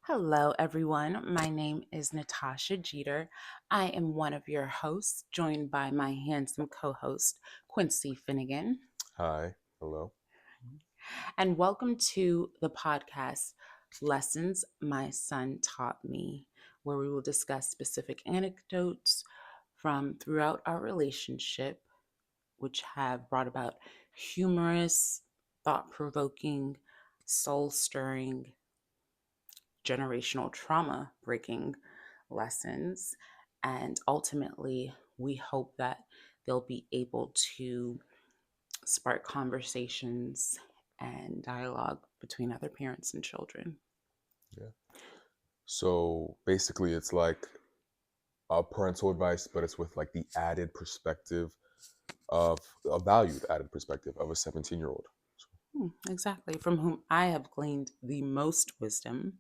Hello, everyone. My name is Natasha Jeter. I am one of your hosts, joined by my handsome co host, Quincy Finnegan. Hi, hello. And welcome to the podcast, Lessons My Son Taught Me, where we will discuss specific anecdotes from throughout our relationship, which have brought about humorous, thought provoking, soul stirring, generational trauma breaking lessons. And ultimately, we hope that they'll be able to spark conversations and dialogue between other parents and children. Yeah. So basically, it's like parental advice, but it's with like the added perspective of a valued added perspective of a 17-year-old. Exactly, from whom I have gleaned the most wisdom.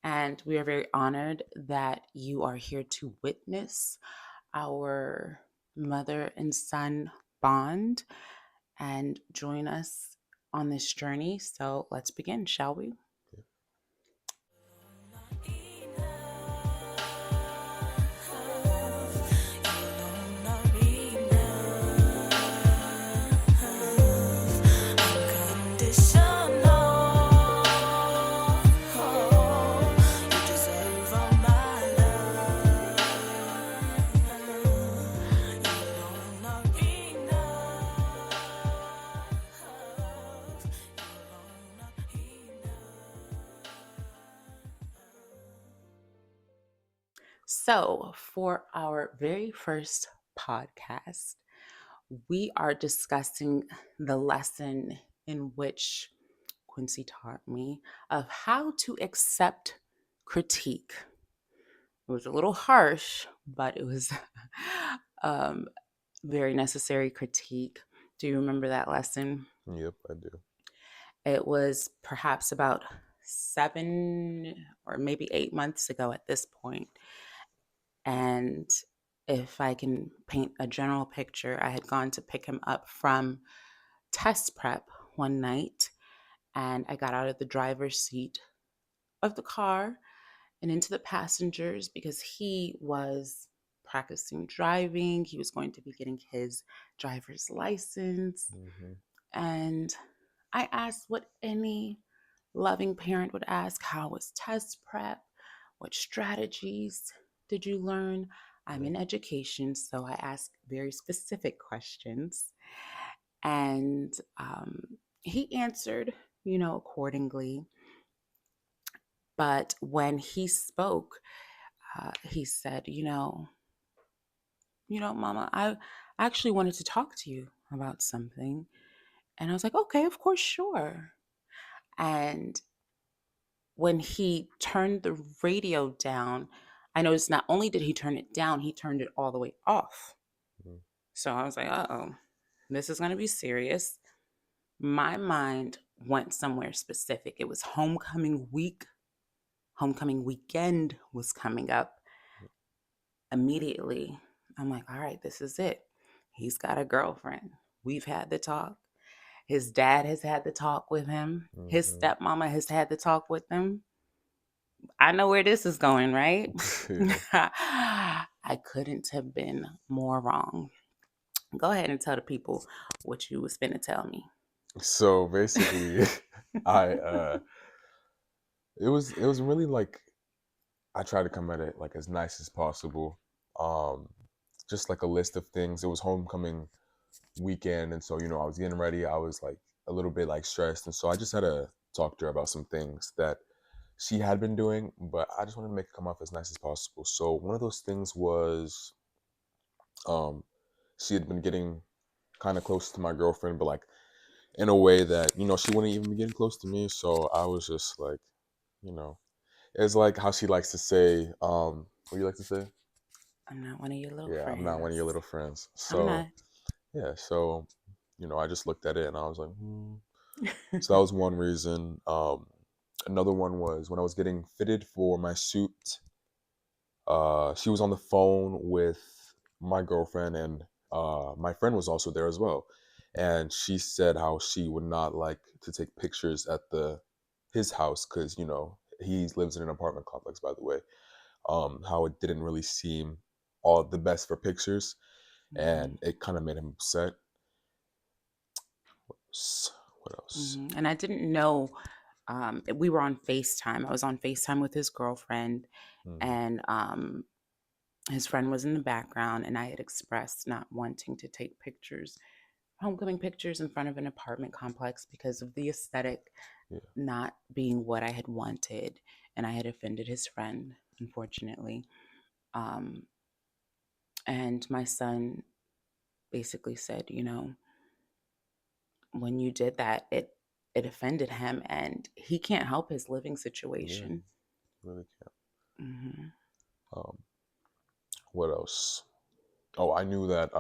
And we are very honored that you are here to witness our mother and son bond and join us on this journey. So let's begin, shall we? Yeah. So, for our very first podcast, we are discussing the lesson in which Quincy taught me of how to accept critique. It was a little harsh, but it was um, very necessary critique. Do you remember that lesson? Yep, I do. It was perhaps about 7 or maybe 8 months ago at this point. And if I can paint a general picture, I had gone to pick him up from test prep one night, and I got out of the driver's seat of the car and into the passengers because he was practicing driving. He was going to be getting his driver's license. Hmm. And I asked what any loving parent would ask: how was test prep? What strategies did you learn? I'm Yeah. in education, so I ask very specific questions. And he answered, accordingly. But when he spoke, he said, Mama, I actually wanted to talk to you about something. And I was like, okay, of course, sure. And when he turned the radio down, I noticed not only did he turn it down, he turned it all the way off. Mm. So I was like, uh-oh, this is going to be serious. My mind went somewhere specific. It was homecoming week. Homecoming weekend was coming up. Immediately, I'm like, all right, this is it. He's got a girlfriend. We've had the talk. His dad has had the talk with him. His Hmm. stepmama has had the talk with him. I know where this is going, right? Yeah. I couldn't have been more wrong. Go ahead and tell the people what you was finna tell me. So basically, I it was really like I tried to come at it like as nice as possible. Um, just like a list of things. It was homecoming weekend, and so I was getting ready. I was like a little bit like stressed, and so I just had to talk to her about some things that she had been doing, but I just wanted to make it come off as nice as possible. So one of those things was um she had been getting kind of close to my girlfriend, but like in a way that, she wouldn't even be getting close to me. So I was just like, you know, it's like how she likes to say, what do you like to say? I'm not one of your little Yeah, I'm not one of friends. your little friends. I'm So not. yeah, so I just looked at it and I was like, hmm. So that was one reason. Another one was when I was getting fitted for my suit. She was on the phone with my girlfriend, and my friend was also there as well. And she said how she would not like to take pictures at the his house because he lives in an apartment complex, by the way. How it didn't really seem all the best for pictures, Hmm. and it kind of made him upset. What else? Hmm. And I didn't know, we were on FaceTime. I was on FaceTime with his girlfriend, Hmm. and his friend was in the background, and I had expressed not wanting to take pictures, homecoming pictures in front of an apartment complex because of the aesthetic Yeah, not being what I had wanted, and I had offended his friend, unfortunately. Um, and my son basically said, when you did that, it offended him, and he can't help his living yeah, situation. really can't. Hmm. Um, what else? Oh, I knew that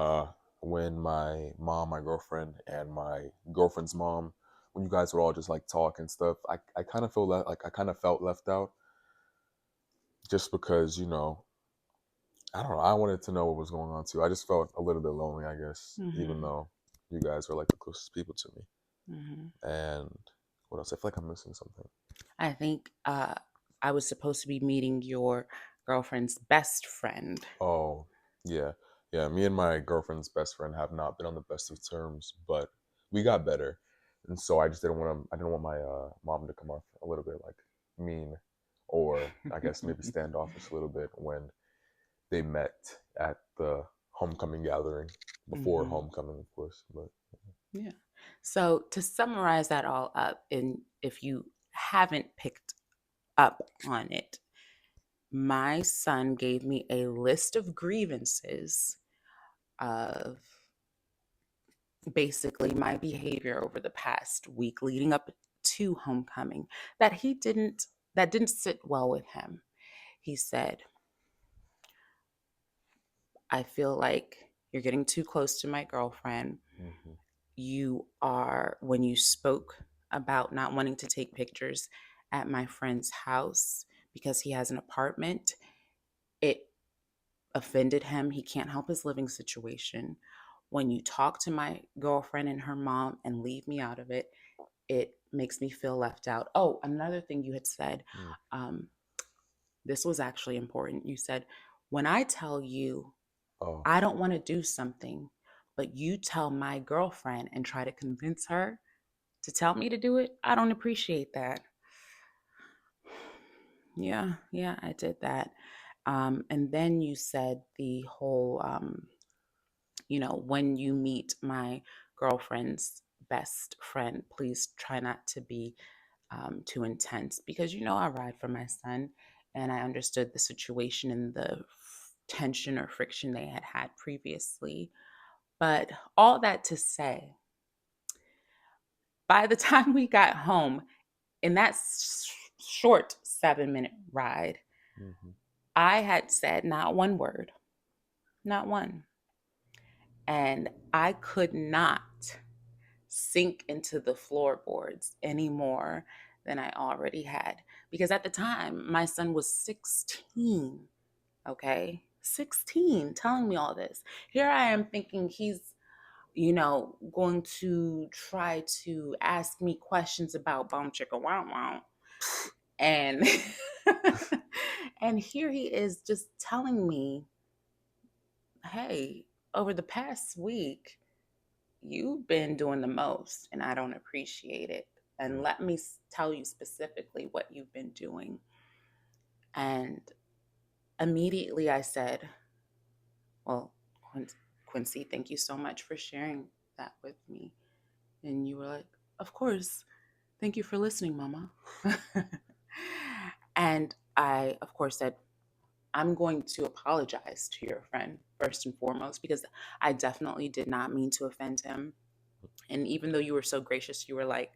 when my mom, my girlfriend, and my girlfriend's mom, when you guys would all just like talk and stuff, I kind of feel like I kind of felt left out, just because I don't know. I wanted to know what was going on too. I just felt a little bit lonely, I guess, even Hmm. though you guys were like the closest people to me. Hmm. And what else? I feel like I'm missing something. I think I was supposed to be meeting your girlfriend's best friend. Oh, yeah. Yeah, me and my girlfriend's best friend have not been on the best of terms, but we got better. And so I just didn't want to I didn't want my mom to come off a little bit like mean, or I guess maybe standoffish a little bit when they met at the homecoming gathering, before Hmm. homecoming, of course. But Yeah. So to summarize that all up, and if you haven't picked up on it, my son gave me a list of grievances of basically my behavior over the past week leading up to homecoming that didn't sit well with him. He said, "I feel like you're getting too close to my girlfriend. hmm When you spoke about not wanting to take pictures at my friend's house because he has an apartment, it offended him. He can't help his living situation. When you talk to my girlfriend and her mom and leave me out of it, it makes me feel left out." Oh, another thing you had said, mm. um, this was actually important. You said, when I tell you Oh, I don't want to do something, but you tell my girlfriend and try to convince her to tell me to do it, I don't appreciate that. Yeah, yeah, I did that. And then you said the whole, when you meet my girlfriend's best friend, please try not to be too intense because, I ride for my son, and I understood the situation and the tension or friction they had had previously. But all that to say, by the time we got home, in that short 7-minute ride, hmm I had said not one word, not one. And I could not sink into the floorboards any more than I already had. Because at the time, my son was 16, okay? 16, telling me all this. Here I am thinking he's, going to try to ask me questions about bum chicka wow wow. And and here he is just telling me, hey, over the past week, you've been doing the most and I don't appreciate it. And let me tell you specifically what you've been doing. And immediately I said, well, Quincy, thank you so much for sharing that with me. And you were like, of course. Thank you for listening, Mama. And I, of course, said, I'm going to apologize to your friend first and foremost because I definitely did not mean to offend him. And even though you were so gracious, you were like,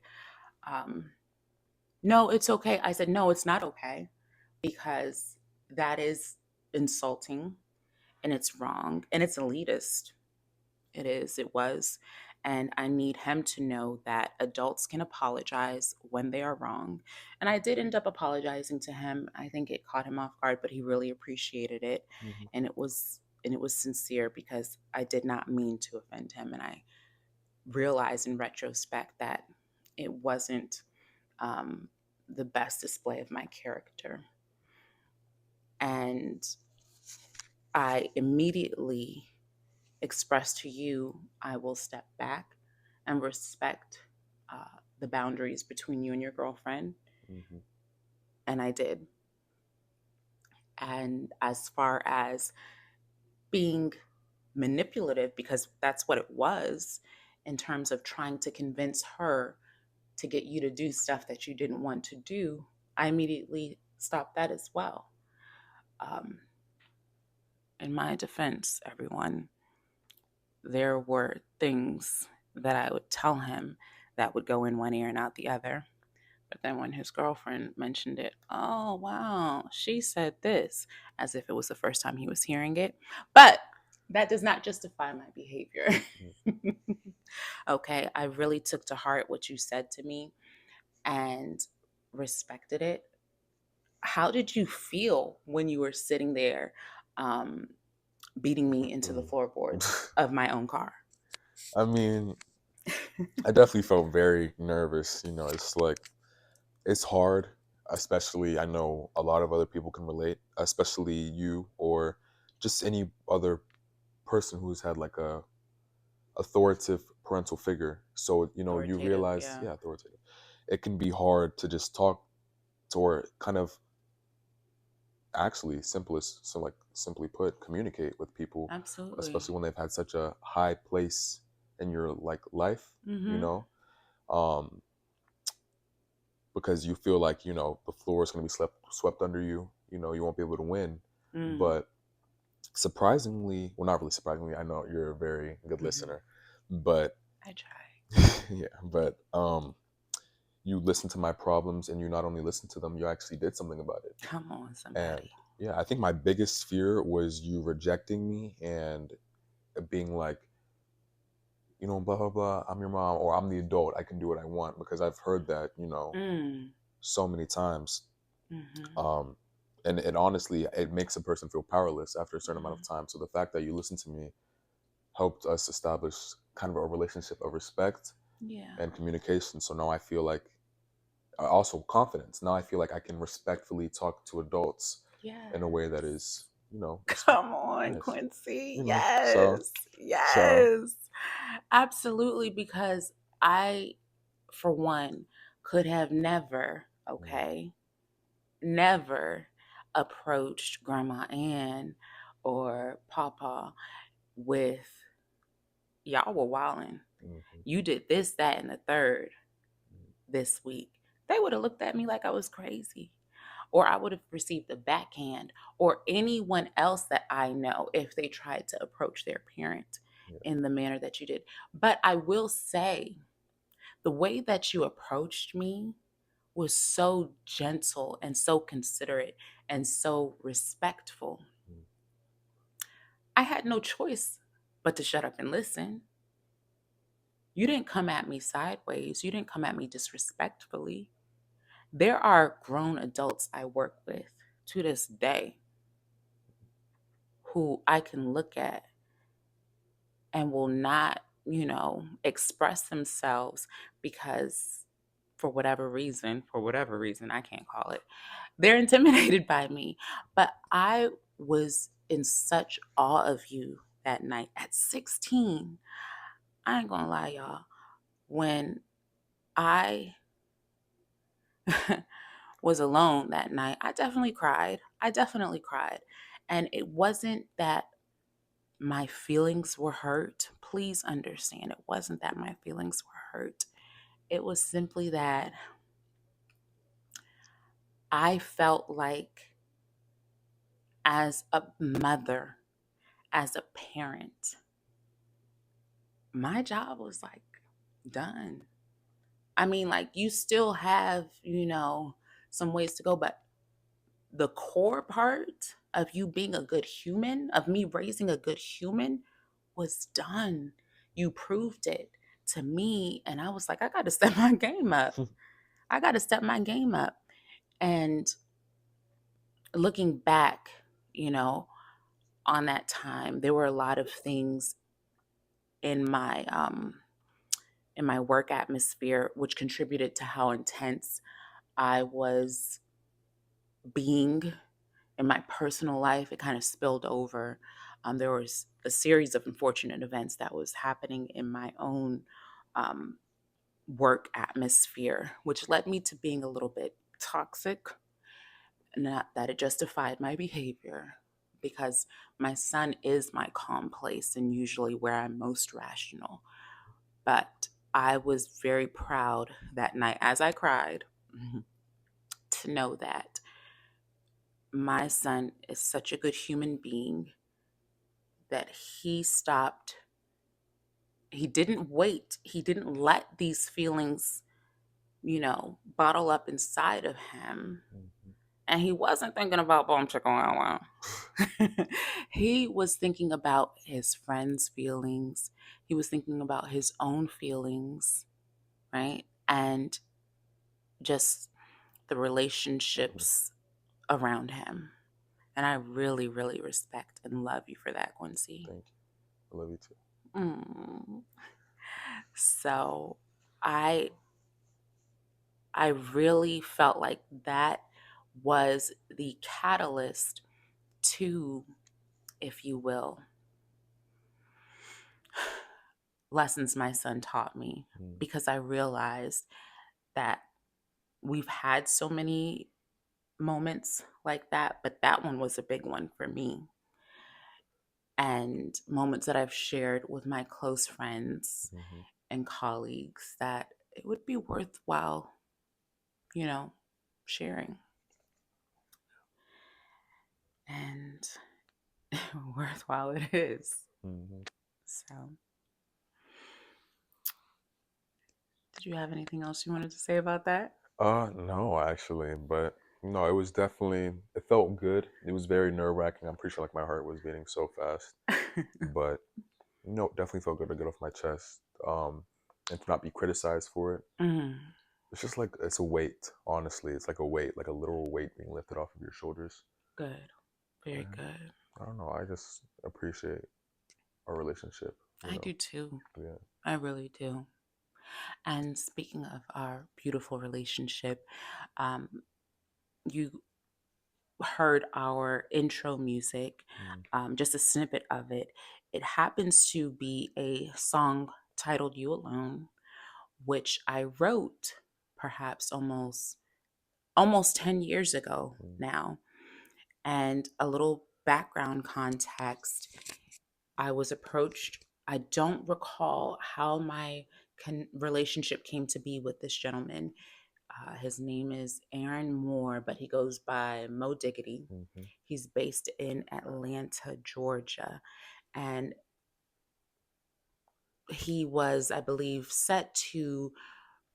um, no, it's okay. I said, no, it's not okay because that is insulting and it's wrong and it's elitist. It is, it was. And I need him to know that adults can apologize when they are wrong. And I did end up apologizing to him. I think it caught him off guard, but he really appreciated it. hmm And it was sincere because I did not mean to offend him. And I realized in retrospect that it wasn't um, the best display of my character. And I immediately expressed to you, I will step back and respect the boundaries between you and your girlfriend. Mm-hmm. And I did. And as far as being manipulative, because that's what it was, in terms of trying to convince her to get you to do stuff that you didn't want to do, I immediately stopped that as well. Um, in my defense, everyone, there were things that I would tell him that would go in one ear and out the other. But then when his girlfriend mentioned it, oh, wow, she said this, as if it was the first time he was hearing it. But that does not justify my behavior. Okay, I really took to heart what you said to me and respected it. How did you feel when you were sitting there um, beating me into the Mm. floorboards of my own car? I mean, I definitely felt very nervous. It's like it's hard, especially I know a lot of other people can relate, especially you or just any other person who's had like a authoritative parental figure. So, you Authoritative, realize, yeah. yeah, authoritative. It can be hard to just talk to or kind of actually simplest so like simply put communicate with people, Absolutely. especially when they've had such a high place in your like life, you Mm-hmm. know. Um because you feel like the floor is going to be swept under you. You won't be able to win. Mm. But surprisingly, well, not really surprisingly, I know you're a very good Mm-hmm. listener, but I try. yeah, but you listen to my problems, and you not only listen to them, you actually did something about it. Come on, And somebody. yeah, I think my biggest fear was you rejecting me and being like, blah blah blah, I'm your mom, or I'm the adult, I can do what I want, because I've heard that Mm. so many times. Mm-hmm. um and it honestly, it makes a person feel powerless after a certain amount of Mm-hmm. time. So the fact that you listened to me helped us establish kind of a relationship of respect Yeah. and communication. So now I feel like, also confidence, now I feel like I can respectfully talk to adults in a way that Yes. is Come on, yes, Quincy. so Yes. so Yes. Absolutely. Because I, for one, could have never, mm, okay, never approached Grandma Ann or Papa with, y'all were wilding. mhm, You did this, that, and the third this week. They would have looked at me like I was crazy. Or I would have received a backhand, or anyone else that I know if they tried to approach their parent yeah, in the manner that you did. But I will say, the way that you approached me was so gentle and so considerate and so respectful. mm, I had no choice but to shut up and listen. You didn't come at me sideways. You didn't come at me disrespectfully. There are grown adults I work with to this day who I can look at and will not, express themselves because for whatever reason, I can't call it, they're intimidated by me. But I was in such awe of you that night at 16. I ain't gonna lie, y'all. When I was alone that night, I definitely cried. I definitely cried. And it wasn't that my feelings were hurt. Please understand, it wasn't that my feelings were hurt. It was simply that I felt like, as a mother, as a parent, my job was like done. I mean, like, you still have, some ways to go, but the core part of you being a good human, of me raising a good human, was done. You proved it to me. And I was like, I got to step my game up. I got to step my game up. And looking back, you know, on that time, there were a lot of things in my work atmosphere which contributed to how intense I was being in my personal life, it kind of spilled over. There was a series of unfortunate events that was happening in my own um, work atmosphere, which led me to being a little bit toxic. Not that it justified my behavior, because my son is my calm place and usually where I'm most rational. But I was very proud that night as I cried to know that my son is such a good human being that he stopped. He didn't wait. He didn't let these feelings, bottle up inside of him. Mhm. And he wasn't thinking about Bone Chicken Wow Wow. He was thinking about his friends' feelings. He was thinking about his own feelings, right? And just the Mhm. relationships around him. And I really, really respect and love you for that, Quincy. Thank you. I love you too. Mm. So I I really felt like that was the catalyst to, if you will, lessons my son taught me, Mm. because I realized that we've had so many moments like that, but that one was a big one for me. And moments that I've shared with my close friends Mhm. and colleagues that it would be worthwhile, you know, sharing. And worthwhile it is. Mhm. So, did you have anything else you wanted to say about that? No, actually, but no, it was definitely. It felt good. It was very nerve wracking. I'm pretty sure like my heart was beating so fast, but definitely felt good to get off my chest. And to not be criticized for it. Mm, It's just like it's a weight. Honestly, it's like a weight, like a literal weight being lifted off of your shoulders. good. Very And good. I don't know. I just appreciate our relationship. You I know. do too. Yeah. I really do. And speaking of our beautiful relationship, um, you heard our intro music, Mm. just a snippet of it. It happens to be a song titled You Alone, which I wrote perhaps almost 10 years ago Mm. now. And a little background context, I was approached. I don't recall how my relationship came to be with this gentleman. His name is Aaron Moore, but he goes by Mo Diggity. Mhm. He's based in Atlanta, Georgia. And he was, I believe, set to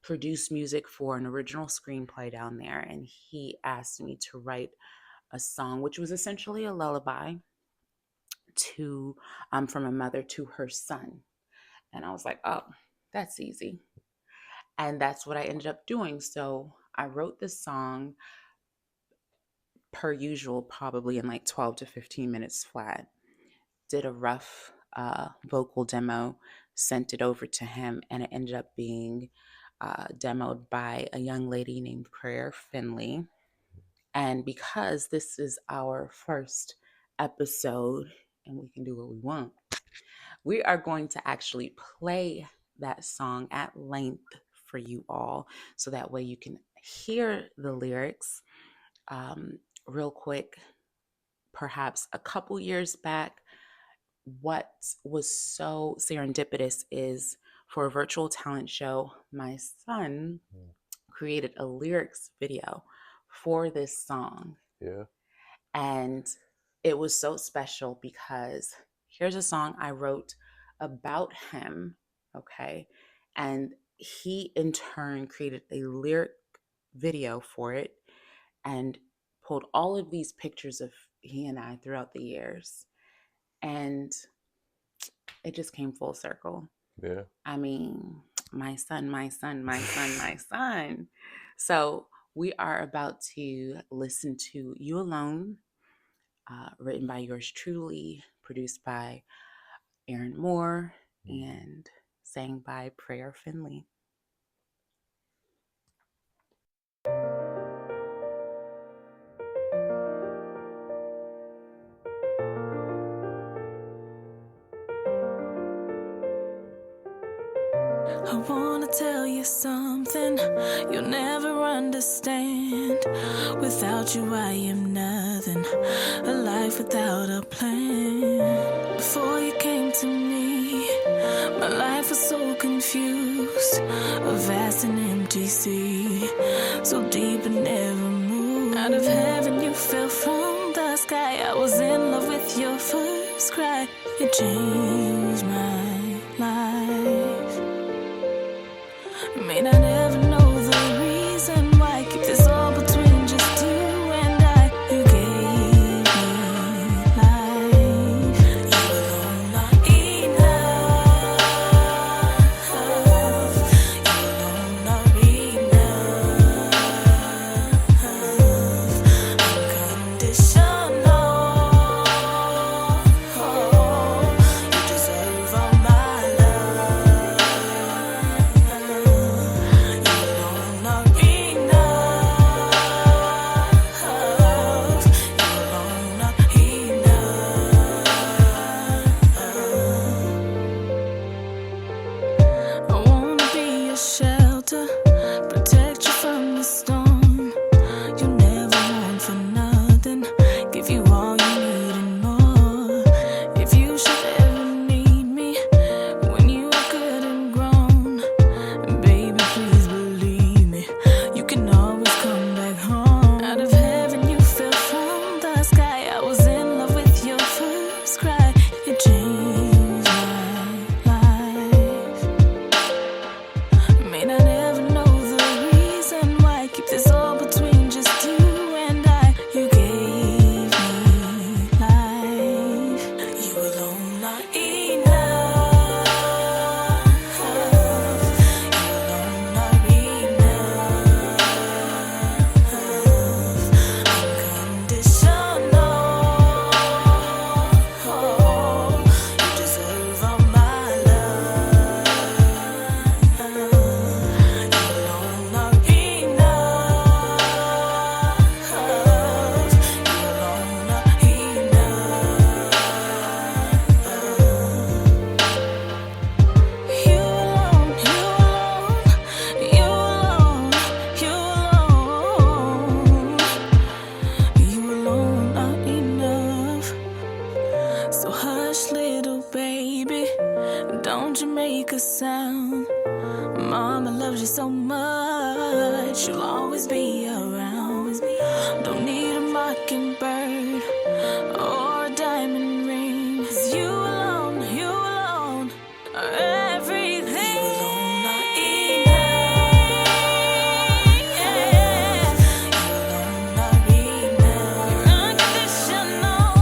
produce music for an original screenplay down there. And he asked me to write a song, which was essentially a lullaby to from a mother to her son. And I was like, oh, that's easy. And that's what I ended up doing. So I wrote this song per usual, probably in like 12 to 15 minutes flat. Did a rough vocal demo, sent it over to him, and it ended up being demoed by a young lady named Prayer Finley. And because this is our first episode and we can do what we want, we are going to actually play that song at length for you all so that way you can hear the lyrics. Real quick, perhaps a couple years back, what was so serendipitous is for a virtual talent show, my son Mm. created a lyrics video for this song. Yeah. And it was so special because here's a song I wrote about him, okay? And he in turn created a lyric video for it and pulled all of these pictures of he and I throughout the years. And it just came full circle. Yeah. I mean, my son, my son, my son, my son. So we are about to listen to You Alone, written by yours truly, produced by Aaron Moore, Mhm. and sang by Prayer Finley. I wanna tell you something you'll never understand. Without you, I am nothing. A life without a plan. Before you came to me, my life was so confused. A vast and empty sea, so deep it never moved. Out of heaven, you fell from the sky. I was in love with your first cry. It changed my life. May not ever know the reason why. Keep this all between just you and I. You gave me life. You alone are enough. You alone are enough. Unconditional. You deserve all my love. You alone are enough. You alone are enough. I wanna be your shelter, protect you from the storm. You never want for nothing, give you all you need and more. If you should ever need me, when you are good and grown, baby, please believe me, you can always come back home. Out of heaven, you fell from the sky. I was in love with your first cry. It changed my life. May not ever know the reason why. Keep this all between just you and I. You gave me life. You alone are enough. You alone are enough. Unconditional. You deserve all my love. You alone are enough. You alone are enough. You alone, you alone, you alone, you alone are enough. So hush, little baby, don't you make a sound. Mama loves you so much, she'll always be around. Don't need a mockingbird or a diamond ring. 'Cause you alone are everything. You alone are enough. You alone are enough. You're unconditional.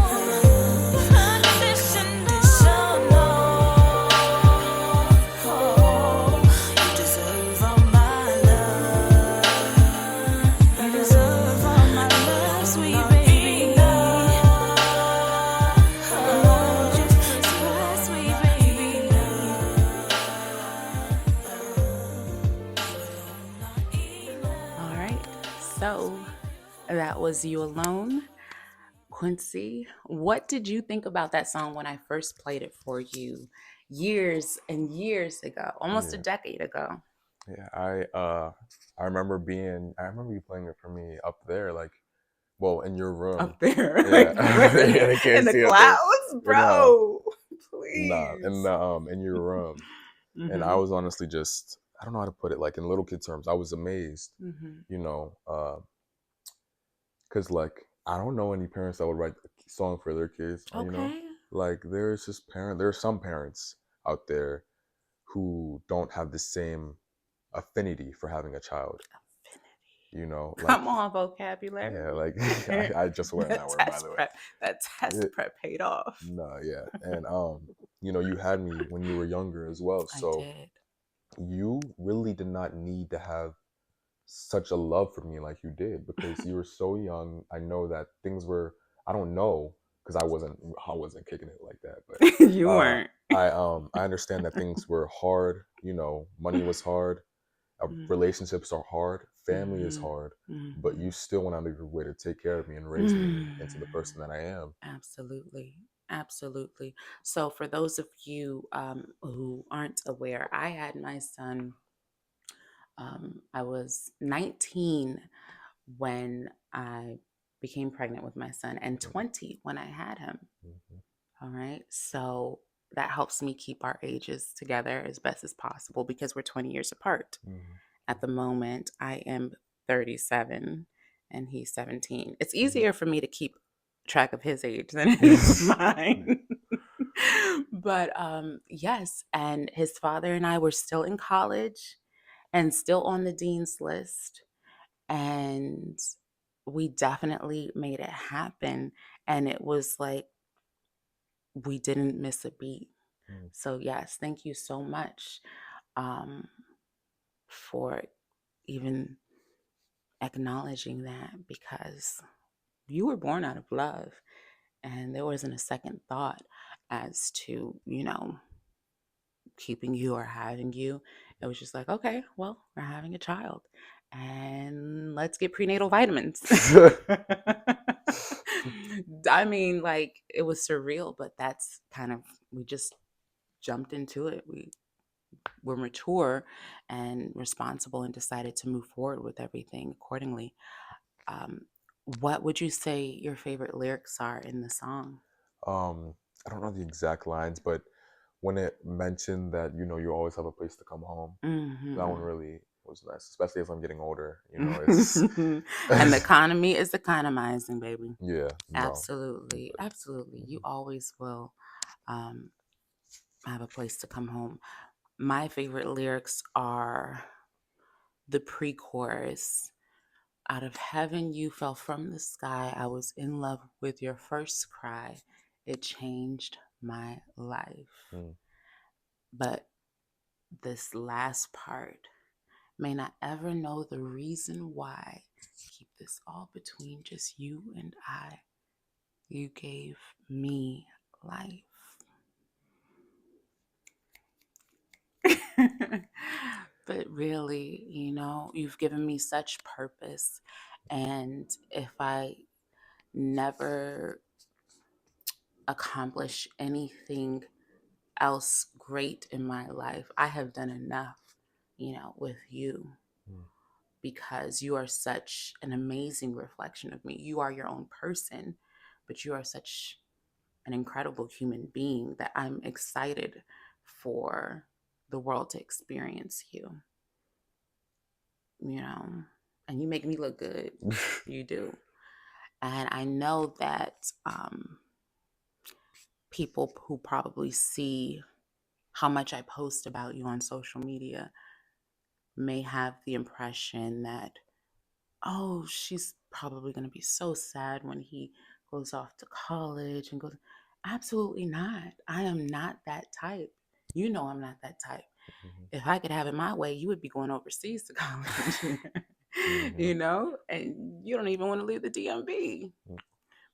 You deserve all my love. You deserve all my love, sweet baby. Sweet baby. All right. So that was You Alone. Quincy, what did you think about that song when I first played it for you years and years ago, almost a Yeah, decade ago? yeah. I remember you playing it for me up there, like, well, in your room. Up there, Yeah, like where? yeah. They In can't the see up there. clouds, No, bro. nah, Please. in your room, and I Mm-hmm. was honestly just, I don't know how to put it, like in little kid terms. I was amazed, Mm-hmm. you know, because like I don't know any parents that would write a song for their kids. Okay. Like there are some parents out there who don't have the same affinity for having a child. Like, Come on, vocabulary. yeah, like I just learned that that word, by test the way. prep. That test It, prep paid off. no, yeah, and you had me when you were younger as well, I so did. you really did not need to have such a love for me like you did because you were so young. I know that things were, I don't know, because I wasn't kicking it like that, but You uh weren't. I understand that things were hard, money was hard, relationships are hard, family is Mm-hmm. hard, but Mm-hmm. you still went out of your way to take care of me and raise me into the Mm. person that I am. Absolutely. Absolutely. So, for those of you who aren't aware, I had my son. I was 19 when I became pregnant with my son, and 20 when I had him. Mhm. All right. So that helps me keep our ages together as best as possible because we're 20 years apart. Mhm. At the moment, I am 37 and he's 17. It's Mhm. easier for me to keep track of his age than it is mine. But yes, and his father and I were still in college and still on the dean's list. And we definitely made it happen. And it was like we didn't miss a beat. Mhm. So, yes, thank you so much um, for even acknowledging that because you were born out of love and there wasn't a second thought as to, keeping you or having you. It was just like, okay, well, we're having a child and let's get prenatal vitamins. I mean, like, it was surreal, but that's kind of, we just jumped into it. We were mature and responsible and decided to move forward with everything accordingly. Um, what would you say your favorite lyrics are in the song? Um, I don't know the exact lines, but when it mentioned that you always have a place to come home, that one Hmm. really was nice, especially as I'm getting older. It's And the economy is economizing, baby. yeah, no, Absolutely. Absolutely. You Mhm. always will um, have a place to come home. My favorite lyrics are the pre chorus. Out of heaven you fell from the sky. I was in love with your first cry. It changed my life. Mm. But this last part may not ever know the reason why. Keep this all between just you and I. You gave me life. But really, you've given me such purpose. And if I never accomplish anything else great in my life, I have done enough, with you Mm. because you are such an amazing reflection of me. You are your own person, but you are such an incredible human being that I'm excited for the world to experience you, you know, and you make me look good. You do. And I know that people who probably see how much I post about you on social media may have the impression that, oh, she's probably going to be so sad when he goes off to college and goes. Absolutely not. I am not that type. You know, I'm not that type. Mhm. If I could have it my way, you would be going overseas to college, Mhm. and you don't even want to leave the DMV. Mm.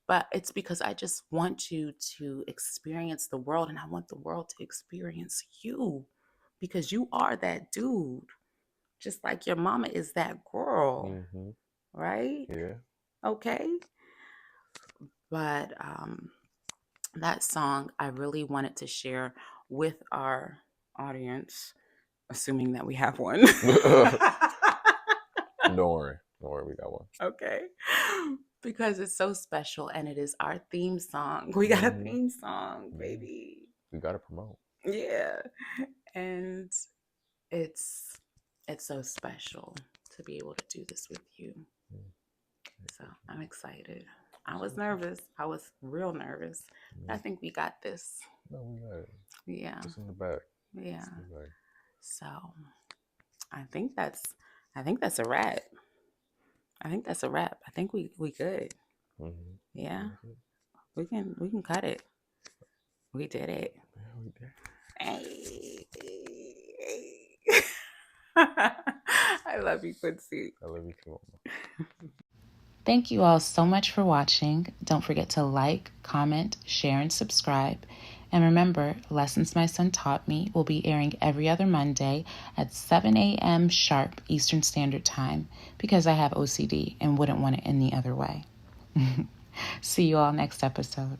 But it's because I just want you to experience the world and I want the world to experience you because you are that dude, just like your mama is that girl, Mhm. right? Yeah. Okay. But that song I really wanted to share with our audience, assuming that we have one. Don't worry, we got one. Okay. Because it's so special and it is our theme song. We got a Mhm. theme song, Yeah. baby. We gotta promote. Yeah. And it's it's so special to be able to do this with you. Mm. So I'm excited. I So was nervous. I was real nervous. But I yeah. think we got this. No, we got it. Yeah. It's in the bag. Yeah. It's in the bag. So I think that's I think that's a wrap. I think that's a wrap. I think we good. Mhm. Yeah. That's it. We can cut it. We did it. Yeah, we did. Hey. I love you, Quincy. I love you too, Mama. Thank you all so much for watching. Don't forget to like, comment, share, and subscribe. And remember, Lessons My Son Taught Me will be airing every other Monday at 7 a.m. sharp Eastern Standard Time because I have OCD and wouldn't want it any other way. See you all next episode.